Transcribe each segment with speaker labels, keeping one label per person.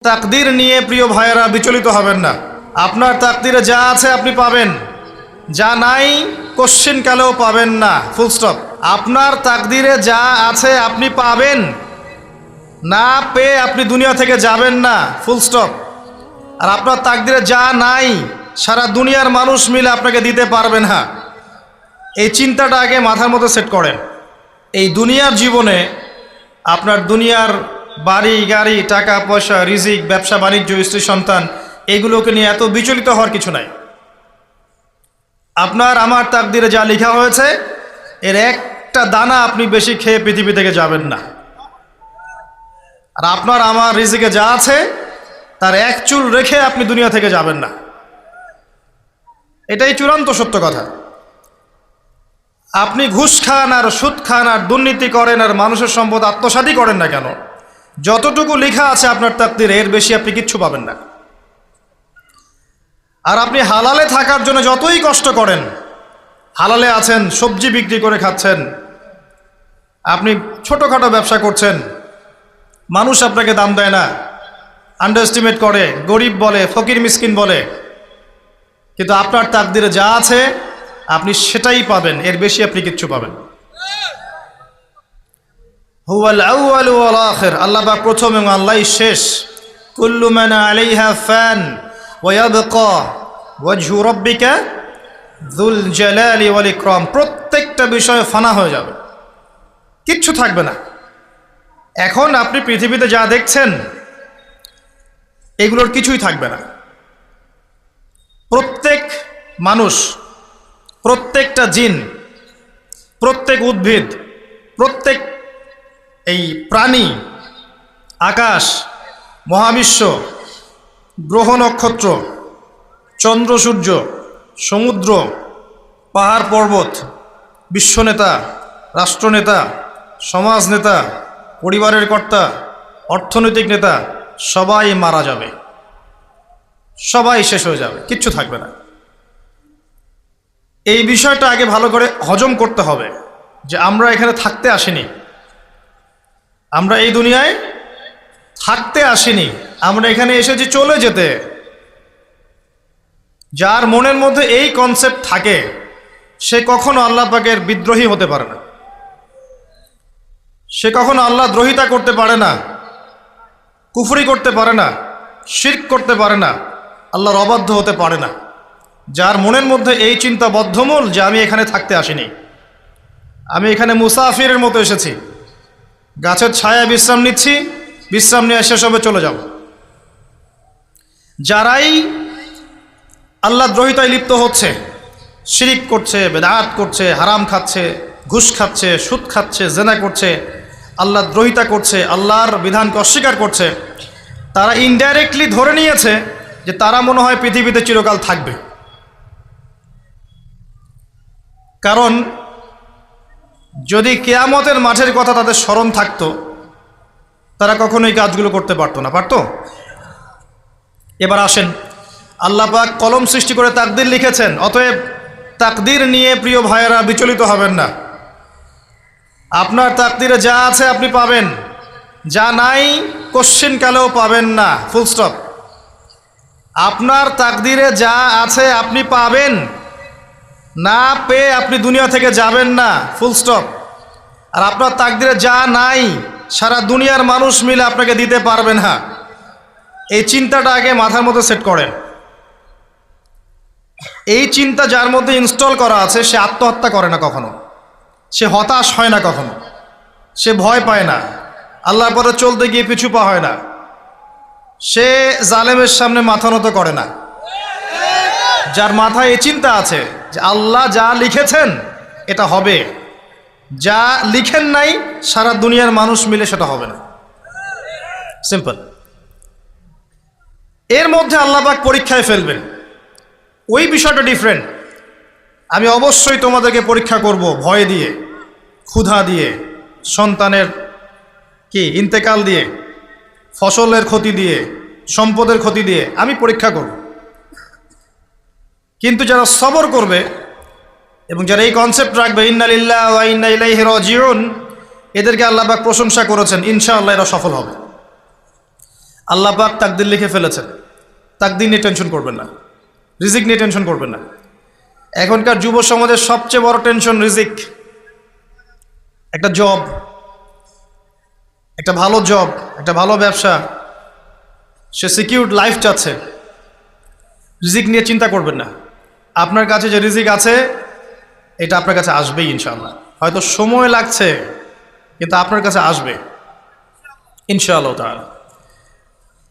Speaker 1: তাকদীর নিয়ে প্রিয় ভাইয়েরা বিচলিত হবেন না। আপনার তাকদীরে যা আছে আপনি পাবেন, যা নাই কোশ্চিনকালেও পাবেন না, ফুল স্টপ। আপনার তাকদীরে যা আছে আপনি পাবেন, না পেয়ে আপনি দুনিয়া থেকে যাবেন না, ফুল স্টপ। আর আপনার তাকদীরে যা নাই সারা দুনিয়ার মানুষ মিলে আপনাকে দিতে পারবেন না। এই চিন্তাটা আগে মাথার মধ্যে সেট করেন। এই দুনিয়ার জীবনে আপনার দুনিয়ার বাড়ি গাড়ি, টাকা পয়সা, রিজিক, ব্যবসা বাণিজ্য, স্ত্রী সন্তান, এগুলোকে নিয়ে এত বিচলিত হওয়ার কিছু নাই। আপনার আমার তাকদীরে যা লেখা হয়েছে এর একটা দানা আপনি বেশি খেয়ে পৃথিবী থেকে যাবেন না। আর আপনার আমার রিজিকে যা আছে তার এক চুল রেখে আপনি দুনিয়া থেকে যাবেন না। এটাই চূড়ান্ত সত্য কথা। আপনি ঘুষ খান আর সুদ খান আর দুর্নীতি করেন আর মানুষের সম্পদ আত্মসাৎই করেন না কেন, যতটুকু লেখা আছে আপনার তাকদীরে এর বেশি আপনি কিচ্ছু পাবেন না। আর আপনি হালালে থাকার জন্য যতই কষ্ট করেন, হালালে আছেন, সবজি বিক্রি করে খাচ্ছেন, আপনি ছোটোখাটো ব্যবসা করছেন, মানুষ আপনাকে দাম দেয় না, আন্ডার এস্টিমেট করে, গরিব বলে, ফকির মিসকিন বলে, কিন্তু আপনার তাকদীরে যা আছে আপনি সেটাই পাবেন, এর বেশি আপনি কিচ্ছু পাবেন। হুয়াল আউয়ালু ওয়াল আখির, আল্লাহ পাক প্রথম এবং আল্লাহই শেষ। কুল্লু মান আলাইহা ফান ওয়া ইয়াবকা ওয়াজহু রাব্বিকা যুল জালালি ওয়াল ইকরাম। প্রত্যেকটা বিষয় ফানা হয়ে যাবে, কিচ্ছু থাকবে না। এখন আপনি পৃথিবীতে যা দেখছেন এগুলোর কিছুই থাকবে না। প্রত্যেক মানুষ, প্রত্যেকটা জিন, প্রত্যেক উদ্ভিদ, প্রত্যেক এই প্রাণী, আকাশ, মহাবিশ্ব, গ্রহ নক্ষত্র, চন্দ্র সূর্য, সমুদ্র, পাহাড় পর্বত, বিশ্বনেতা, রাষ্ট্রনেতা, সমাজনেতা, পরিবারের কর্তা, অর্থনৈতিক নেতা, সবাই মারা যাবে, সবাই শেষ হয়ে যাবে, কিচ্ছু থাকবে না। এই বিষয়টা আগে ভালো করে হজম করতে হবে যে আমরা এখানে থাকতে আসিনি, আমরা এই দুনিয়ায় থাকতে আসিনি, আমরা এখানে এসেছি চলে যেতে। যার মনের মধ্যে এই কনসেপ্ট থাকে সে কখনো আল্লাহ পাকের বিদ্রোহী হতে পারে না, সে কখনো আল্লাহ দ্রোহিতা করতে পারে না, কুফরি করতে পারে না, শিরক করতে পারে না, আল্লাহর অবাধ্য হতে পারে না। যার মনের মধ্যে এই চিন্তা বদ্ধমূল যে আমি এখানে থাকতে আসিনি, আমি এখানে মুসাফিরের মতো এসেছি, গাছের ছায়ায় বিশ্রাম নিচ্ছি, বিশ্রাম নিয়ে শেষ হবে চলে যাব। যারাই আল্লাহ দ্রোহিতায় লিপ্ত হচ্ছে, শিরিক করছে, বেদাত করছে, হারাম খাচ্ছে, ঘুষ খাচ্ছে, সুদ খাচ্ছে, জেনা করছে, আল্লাহ দ্রোহিতা করছে, আল্লাহর বিধানকে অস্বীকার করছে, তারা ইনডাইরেক্টলি ধরে নিয়েছে যে তারা মনে হয় পৃথিবীতে চিরকাল থাকবে। কারণ যদি কিয়ামতের মাঠের কথা তাদের স্মরণ থাকতো তারা কখনোই কাজগুলো করতে পারতো না, পারতো? এবার আসেন, আল্লাহ পাক কলম সৃষ্টি করে তাকদীর লিখেছেন, অতএব তাকদীর নিয়ে প্রিয় ভাইয়েরা বিচলিত হবেন না। আপনার তাকদীরে যা আছে আপনি পাবেন, যা নাই কোশ্চিনকালেও পাবেন না, ফুল স্টপ। আপনার তাকদীরে যা আছে আপনি পাবেন, না পেয়ে আপনি দুনিয়া থেকে যাবেন না, ফুল স্টপ। আর আপনার তাকদীরে যা নাই সারা দুনিয়ার মানুষ মিলে আপনাকে দিতে পারবেন না। এই চিন্তাটা আগে মাথার মধ্যে সেট করেন। এই চিন্তা যার মধ্যে ইনস্টল করা আছে সে আত্মহত্যা করে না কখনো, সে হতাশ হয় না কখনো, সে ভয় পায় না, আল্লাহর পরে চলতে গিয়ে পিছু পা হয় না, সে জালেমের সামনে মাথা নত করে না। যার মাথায় এই চিন্তা আছে যে আল্লাহ যা লিখেছেন এটা হবে, যা লিখেন নাই সারা দুনিয়ার মানুষ মিলে সেটা হবে না, সিম্পল। এর মধ্যে আল্লাহ পাক পরীক্ষায় ফেলবেন, ওই বিষয়টা ডিফারেন্ট। আমি অবশ্যই তোমাদেরকে পরীক্ষা করব ভয় দিয়ে, ক্ষুধা দিয়ে, সন্তানের কি ইন্তেকাল দিয়ে, ফসলের ক্ষতি দিয়ে, সম্পদের ক্ষতি দিয়ে আমি পরীক্ষা করব। কিন্তু যারা সবর করবে এবং যারা এই কনসেপ্ট রাখবে ইন্না লিল্লাহি ওয়া ইন্না ইলাইহি রাজিউন, এদেরকে আল্লাহ পাক প্রশংসা করেছেন, ইনশাআল্লাহ এরা সফল হবে। আল্লাহ পাক তাকদির লিখে ফেলেছেন, তাকদির নিয়ে টেনশন করবেন না, রিজিক নিয়ে টেনশন করবেন না। এখনকার যুব সমাজের সবচেয়ে বড় টেনশন রিজিক। একটা জব, একটা ভালো জব, একটা ভালো ব্যবসা, সে সিকিউরড লাইফ চাচ্ছে। রিজিক নিয়ে চিন্তা করবেন না, আপনার কাছে যে রিজিক আছে এটা আপনার কাছে আসবেই ইনশাআল্লাহ। হয়তো সময় লাগছে কিন্তু আপনার কাছে আসবে ইনশাআল্লাহ তাআলা।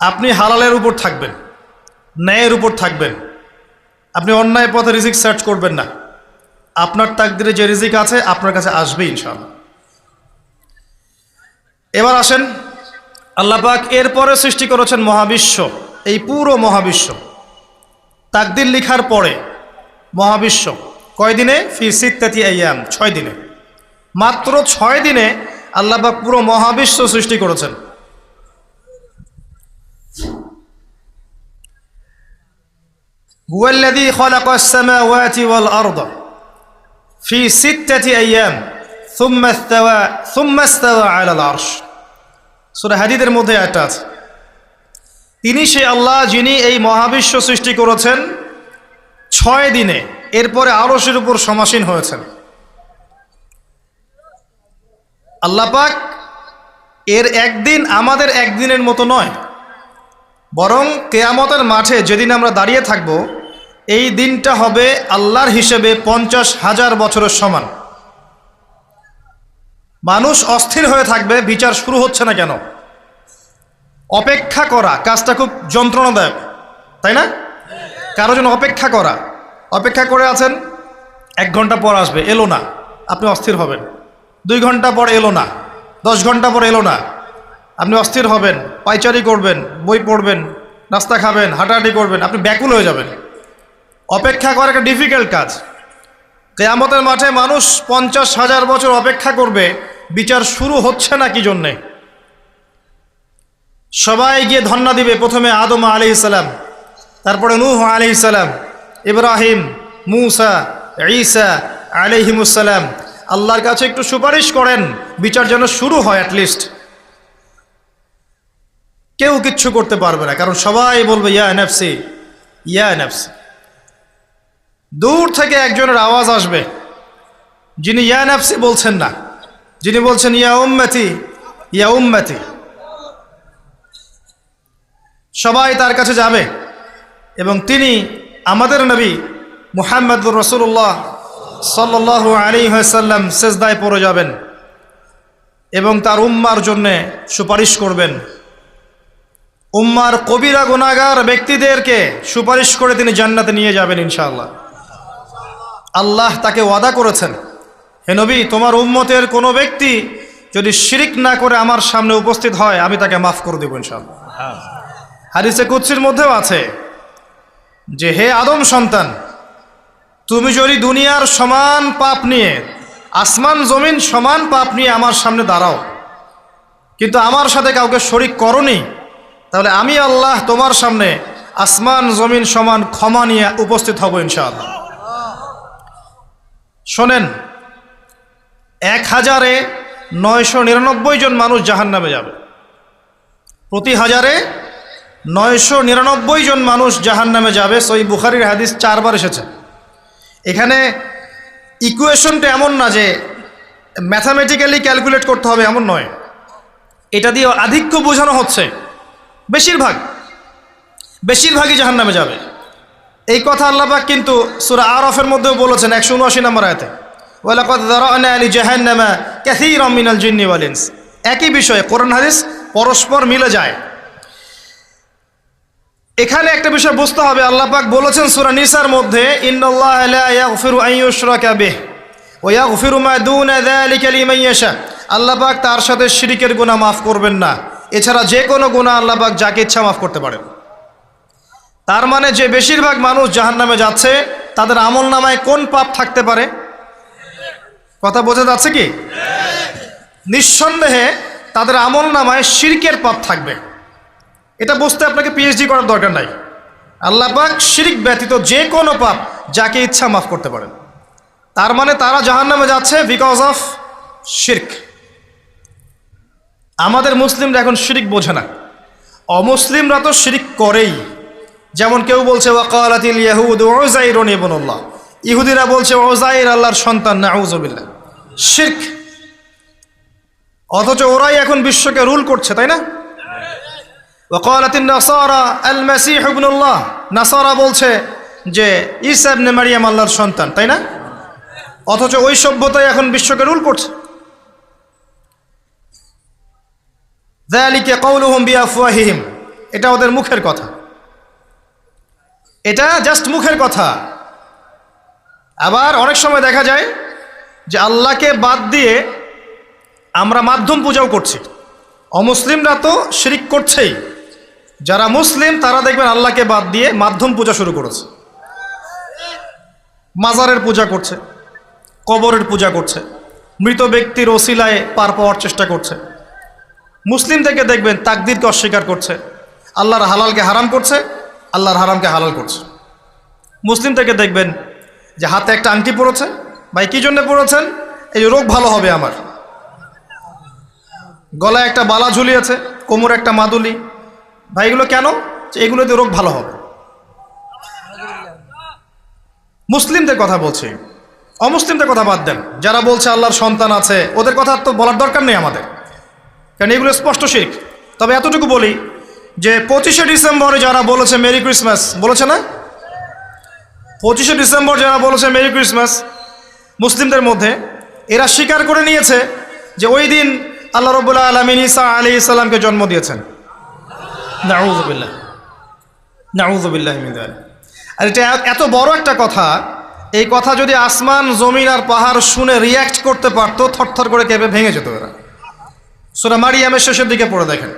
Speaker 1: আপনি হালালের উপর থাকবেন, ন্যায়ের উপর থাকবেন, আপনি অন্যায় পথে রিজিক সার্চ করবেন না। আপনার তাকদিরে যে রিজিক আছে আপনার কাছে আসবে ইনশাআল্লাহ। এবার আসেন, আল্লাহ পাক এরপরে সৃষ্টি করেছেন মহাবিশ্ব, এই পুরো মহাবিশ্ব। তাকদির লিখার পরে মহাবিশ্ব কয় দিনে? ফি সিত্তাতি আইয়াম, 6 দিনে। মাত্র 6 দিনে আল্লাহ পাক পুরো মহাবিশ্ব সৃষ্টি করেছেন। হুয়াল্লাযী খালাকাস সামাওয়াতি ওয়াল আরদা ফি সিত্তাতি আইয়াম সুম্মা ইসতাওয়া আলাল আরশ। সূরা হাদীদের মধ্যে একটা আছে, তিনি সেই আল্লাহ যিনি এই মহাবিশ্ব সৃষ্টি করেছেন 6 দিনে, এরপরে আরশের উপর সমাসীন হয়েছেন। আল্লাহ পাক এর একদিন আমাদের একদিনের মতো নয়, বরং কিয়ামতের মাঠে যেদিন আমরা দাঁড়িয়ে থাকব এই দিনটা হবে আল্লাহর হিসেবে 50,000 বছরের সমান। মানুষ অস্থির হয়ে থাকবে, বিচার শুরু হচ্ছে না কেন। অপেক্ষা করা কাজটা খুব যন্ত্রণাদায়ক, তাই না? কারো জন্য অপেক্ষা করা, অপেক্ষা করে আছেন, 1 ঘন্টা পর আসবে, এলো না, আপনি অস্থির হবেন। 2 ঘন্টা পর এলো না, 10 ঘন্টা পর এলো না, আপনি অস্থির হবেন, পায়চারি করবেন, বই পড়বেন, নাস্তা খাবেন, হাঁটাহাঁটি করবেন, আপনি ব্যাকুল হয়ে যাবেন। অপেক্ষা করা একটা ডিফিকাল্ট কাজ। কিয়ামতের মাঠে মানুষ 50,000 বছর অপেক্ষা করবে, বিচার শুরু হচ্ছে না কি জন্যে। সবাই গিয়ে ধন্না দিবে, প্রথমে আদম আলাইহিস সালাম, তারপরে নূহ আলাইহিস সালাম, ইব্রাহিম, মূসা, ঈসা আলাইহিমুস সালাম। আল্লাহর কাছে একটু সুপারিশ করেন, বিচার যেন শুরু হয় অ্যাটলিস্ট। কেউ কিচ্ছু করতে পারবে না, কারণ সবাই বলবে ইয়া নাফসি, ইয়া নাফসি। দূর থেকে একজনের আওয়াজ আসবে, যিনি ইয়া নাফসি বলছেন না, যিনি বলছেন ইয়া উম্মতি, ইয়া উম্মতি। সবাই তার কাছে যাবে এবং তিনি আমাদের নবী মুহাম্মদুর রাসূলুল্লাহ সাল্লাল্লাহু আলাইহি ওয়াসাল্লাম সিজদায় পড়ে যাবেন এবং তার উম্মার জন্যে সুপারিশ করবেন। উম্মার কবিরা গুনাহগার ব্যক্তিদেরকে সুপারিশ করে তিনি জান্নাতে নিয়ে যাবেন ইনশাআল্লাহ। আল্লাহ তাকে ওয়াদা করেছেন, হে নবী, তোমার উম্মতের কোনো ব্যক্তি যদি শিরিক না করে আমার সামনে উপস্থিত হয় আমি তাকে মাফ করে দেব ইনশাআল্লাহ। হাদিসে কুদসির মধ্যেও আছে যে হে আদম সন্তান, তুমি যদি দুনিয়ার সমান পাপ নিয়ে, আসমান জমিন সমান পাপ নিয়ে আমার সামনে দাঁড়াও, কিন্তু আমার সাথে কাউকে শরিক করনি, তাহলে আমি আল্লাহ তোমার সামনে আসমান জমিন সমান ক্ষমা নিয়ে উপস্থিত হব ইনশাআল্লাহ। শোনেন, 1000-999 জন মানুষ জাহান্নামে যাবে, প্রতি 1000-999 জন মানুষ জাহান্নামে যাবে। সহিহ বুখারীর হাদিস 4 বার এসেছে। এখানে ইকুয়েশনটা এমন না যে ম্যাথামেটিক্যালি ক্যালকুলেট করতে হবে, এমন নয়। এটা দিয়ে আধিক্য বোঝানো হচ্ছে, বেশিরভাগই জাহান্নামে যাবে। এই কথা আল্লাহ পাক কিন্তু সূরা আরাফের মধ্যেও বলেছেন 179 নম্বর আয়াতে, ওয়ালাকাদ যারানা লিজাহান্নামা কাসীরাম মিনাল জিন্নি ওয়াল ইনস। একই বিষয়ে কোরআন হাদিস পরস্পর মিলে যায়। এখানে একটা বিষয় বুঝতে হবে, আল্লাহ পাক বলেছেন সূরা নিসার মধ্যে, ইন্নাল্লাহা লা ইয়াগফিরু আন ইউশরাকা বিহি ওয়া ইয়াগফিরু মা দুনা যালিকা লিমান ইয়াশা। আল্লাহ পাক তার সাথে শিরকের গুনাহ মাফ করবেন না, এছাড়া যে কোনো গুনাহ আল্লাহ পাক যাকে ইচ্ছা মাফ করতে পারেন। তার মানে যে বেশিরভাগ মানুষ জাহান্নামে যাচ্ছে তাদের আমল নামায় কোন পাপ থাকতে পারে? কথা বোঝা যাচ্ছে কি? নিঃসন্দেহে তাদের আমল নামায় শিরকের পাপ থাকবে। এটা বুঝতে আপনাকে পিএইচডি করার দরকার নাই। আল্লাহ পাক শিরক ব্যতীত যে কোনো পাপ যাকে ইচ্ছা মাফ করতে পারেন। তার মানে তারা জাহান্নামে যাচ্ছে বিকজ অফ শিরক। আমাদের মুসলিমরা এখন শিরক বোঝে না, অমুসলিমরা তো শিরক করেই। যেমন কেউ বলছে ওয়াকালাতিল ইয়াহুদ উযাইরুন ইবনুল্লাহ, ইহুদিরা বলছে উযাইর আল্লাহর সন্তান, নাউযুবিল্লাহ, শিরক। অথচ ওরাই এখন বিশ্বকে রুল করছে, তাই না? ওয়াকালাতিন নাসারা আল মাসীহ ইবনুল্লাহ, নাসারা বলছে যে ঈসা ইবনে মারইয়াম আল্লাহর সন্তান, তাই না? অথচ ওই সভ্যতাই এখন বিশ্বকে রুল করছে। যালিকা কাউলুহুম বিআফওয়াহিহিম, এটা ওদের মুখের কথা, এটা জাস্ট মুখের কথা। আবার অনেক সময় দেখা যায় যে আল্লাহকে বাদ দিয়ে আমরা মাধ্যম পূজাও করছি। অমুসলিমরা তো শিরক করছেই, যারা মুসলিম তারা দেখবেন আল্লাহকে বাদ দিয়ে মাধ্যম পূজা শুরু করেছে। মাজারের পূজা করছে, কবরের পূজা করছে, মৃত ব্যক্তির ওসিলায় পার পাওয়ার চেষ্টা করছে। মুসলিম থেকে দেখবেন তাকদীরকে অস্বীকার করছে, আল্লাহর হালালকে হারাম করছে, আল্লাহর হারামকে হালাল করছে। মুসলিম থেকে দেখবেন যে হাতে একটা আংটি পরেছে, ভাই কী জন্য পরেছেন? এই রোগ ভালো হবে আমার। গলায় একটা বালা ঝুলিয়েছে, কোমরে একটা মাদুলি, ভাই এগুলো কেন? এগুলোতে রোগ ভালো হবে। মুসলিমদের কথা বলছি, অমুসলিমদের কথা বাদ দেন। যারা বলছে আল্লাহর সন্তান আছে ওদের কথা তো বলার দরকার নেই আমাদের, কারণ এগুলো স্পষ্ট শিরক। তবে এতটুকু বলি যে 25শে ডিসেম্বরে যারা বলেছে মেরি ক্রিসমাস, বলেছে না? 25শে ডিসেম্বর যারা বলেছে মেরি ক্রিসমাস মুসলিমদের মধ্যে, এরা স্বীকার করে নিয়েছে যে ওই দিন আল্লাহ রাব্বুল আলামিন ঈসা আলাইহিস সালামকে জন্ম দিয়েছেন। নাউযুবিল্লাহ, নাউযুবিল্লাহ মিন যালিক। আর এটা এত বড় একটা কথা, এই কথা যদি আসমান জমিন আর পাহাড় শুনে রিয়্যাক্ট করতে পারতো, থরথর করে কেঁপে ভেঙে যেত এরা। সূরা মারিয়ামের শেষের দিকে পড়ে দেখেন,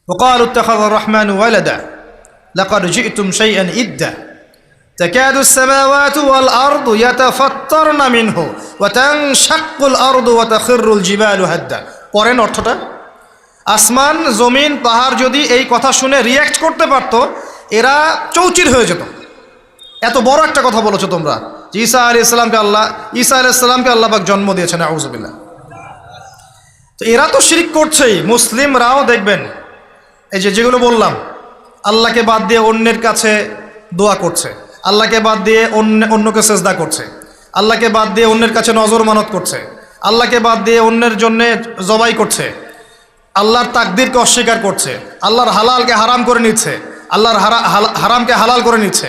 Speaker 1: ওয়াকালু ইত্তাখাযার রাহমানু ওয়ালাদা লাকাদ জি'তুম শাইআন ইদ্দা তাকাদু আস-সামাওয়াতু ওয়াল আরদু ইয়াতাফাত্তারনা মিনহু ওয়া তানশাক্কুল আরদু ওয়া তাখিরুল জিবালু হাদ্দা। পড়েন অর্থটা। আসমান জমিন পাহাড় যদি এই কথা শুনে রিয়্যাক্ট করতে পারতো, এরা চৌচির হয়ে যেত। এত বড় একটা কথা বলেছো তোমরা যে ঈসা আলাইহিস সালামকে আল্লাহ পাক জন্ম দিয়েছেন, নাউযুবিল্লাহ। তো এরা তো শিরক করছেই। মুসলিমরাও দেখবেন এই যেগুলো বললাম, আল্লাহকে বাদ দিয়ে অন্যের কাছে দোয়া করছে, আল্লাহকে বাদ দিয়ে অন্যকে সেজদা করছে, আল্লাহকে বাদ দিয়ে অন্যের কাছে নজর মানত করছে, আল্লাহকে বাদ দিয়ে অন্যের জন্য জবাই করছে, আল্লাহর তাকদীরকে অস্বীকার করছে, আল্লাহর হালালকে হারাম করে নিচ্ছে, আল্লাহর হারামকে হালাল করে নিচ্ছে।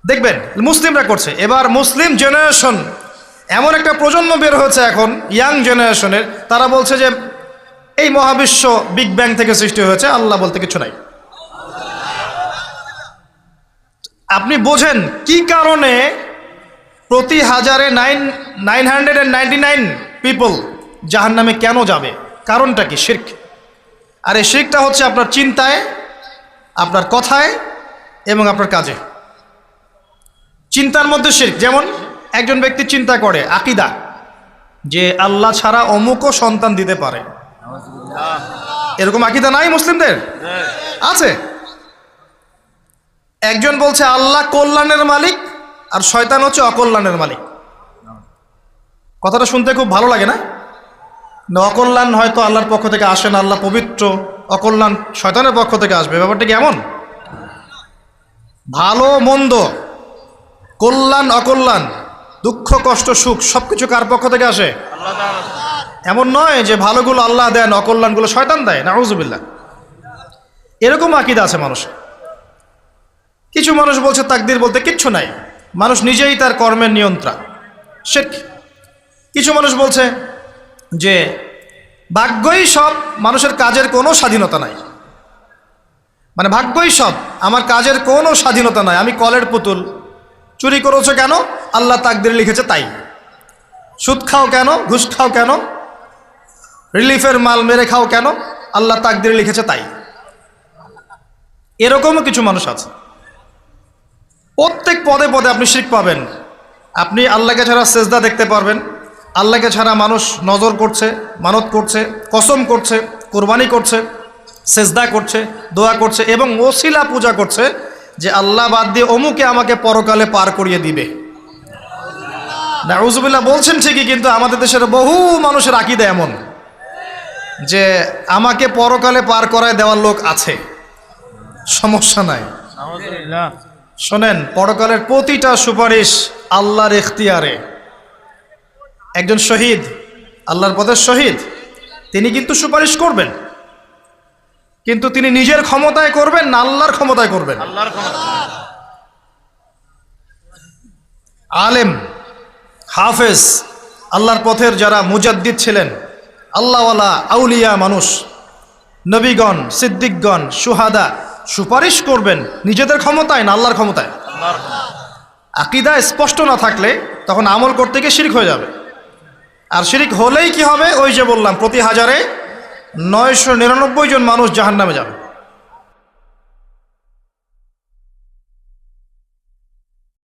Speaker 1: দেখবেন মুসলিমরা করছে। এবার মুসলিম জেনারেশন, এমন একটা প্রজন্ম বের হয়েছে এখন, ইয়াং জেনারেশনের, তারা বলছে যে এই মহাবিশ্ব বিগ ব্যাং থেকে সৃষ্টি হয়েছে, আল্লাহ বলতে কিছু নাই। আপনি বোঝেন কি কারণে প্রতি হাজারে 999 পিপল জাহান্নামে কেন যাবে? কারণটা কি? শিরক। আর এই শিরকটা হচ্ছে আপনার চিন্তায়, আপনার কথায় এবং আপনার কাজে। চিন্তার মধ্যে শিরক। যেমন একজন ব্যক্তি চিন্তা করে আকীদা যে আল্লাহ ছাড়া অমুকও সন্তান দিতে পারে, এরকম আকীদা নাই মুসলিমদের? আছে। একজন বলছে আল্লাহ কল্যাণের মালিক আর শয়তান হচ্ছে অকল্যাণের মালিক। কথাটা শুনতে খুব ভালো লাগে না? অকল্যাণ হয়তো আল্লাহর পক্ষ থেকে আসে না, আল্লাহ পবিত্র, অকল্যাণ শয়তানের পক্ষ থেকে আসবে। ব্যাপারটা কি এমন? ভালো মন্দ, কল্যাণ অকল্যাণ, দুঃখ কষ্ট সুখ সবকিছু কার পক্ষ থেকে আসে? এমন নয় যে ভালোগুলো আল্লাহ দেন, অকল্যাণগুলো শয়তান দেয়, নাউযুবিল্লাহ। এরকম আকীদা আছে মানুষের। কিছু মানুষ বলছে তাকদীর বলতে কিচ্ছু নাই, মানুষ নিজেই তার কর্মের নিয়ন্ত্রণ, শিরক। কিছু মানুষ বলছে যে ভাগ্যই সব, মানুষের কাজের কোনো স্বাধীনতা নাই। মানে ভাগ্যই সব, আমার কাজের কোনো স্বাধীনতা নাই, আমি কলের পুতুল। চুরি করেছো কেন? আল্লাহ তাকদীরে লিখেছে তাই। সুদ খাও কেন? ঘুষ খাও কেন? রিলিফের মাল মেরে খাও কেন? আল্লাহ তাকদীরে লিখেছে তাই। এরকমও কিছু মানুষ আছে। প্রত্যেক পদে পদে আপনি শিরক পাবেন। আপনি আল্লাহকে ছাড়া সেজদা দেখতে পারবেন, আল্লাহকে ছাড়া মানুষ নজর করছে, মানত করছে, কসম করছে, কোরবানি করছে, সেজদা করছে, দোয়া করছে এবং ওসিলা পূজা করছে যে আল্লাহ বাদ দিয়ে অমুকে আমাকে পরকালে পার করিয়ে দিবে। নাউযুবিল্লাহ বলছেন ঠিকই, কিন্তু আমাদের দেশের বহু মানুষের আকীদা এমন। যে আমাকে পরকালে পার করায় দেওয়ার লোক আছে, সমস্যা নাই। শোনেন, পরকালের প্রতিটা সুপারিশ আল্লাহর ইখতিয়ারে। একজন শহীদ, আল্লাহর পথের শহীদ, তিনি কিন্তু সুপারিশ করবেন, কিন্তু তিনি নিজের ক্ষমতায় করবেন না আল্লাহর ক্ষমতায় করবেন? আলেম, হাফেজ, আল্লাহর পথের যারা মুজাদ্দিদ ছিলেন, আল্লাহওয়ালা আউলিয়া মানুষ, নবীগণ, সিদ্দিকগণ, সুহাদা, সুপারিশ করবেন নিজেদের ক্ষমতায় না আল্লাহর ক্ষমতায়? আকীদা স্পষ্ট না থাকলে তখন আমল করতে গিয়ে শিরক হয়ে যাবে। আর শিরক হলেই কি হবে? ওই যে বললাম, প্রতি হাজারে 999 জন মানুষ জাহান্নামে যাবে।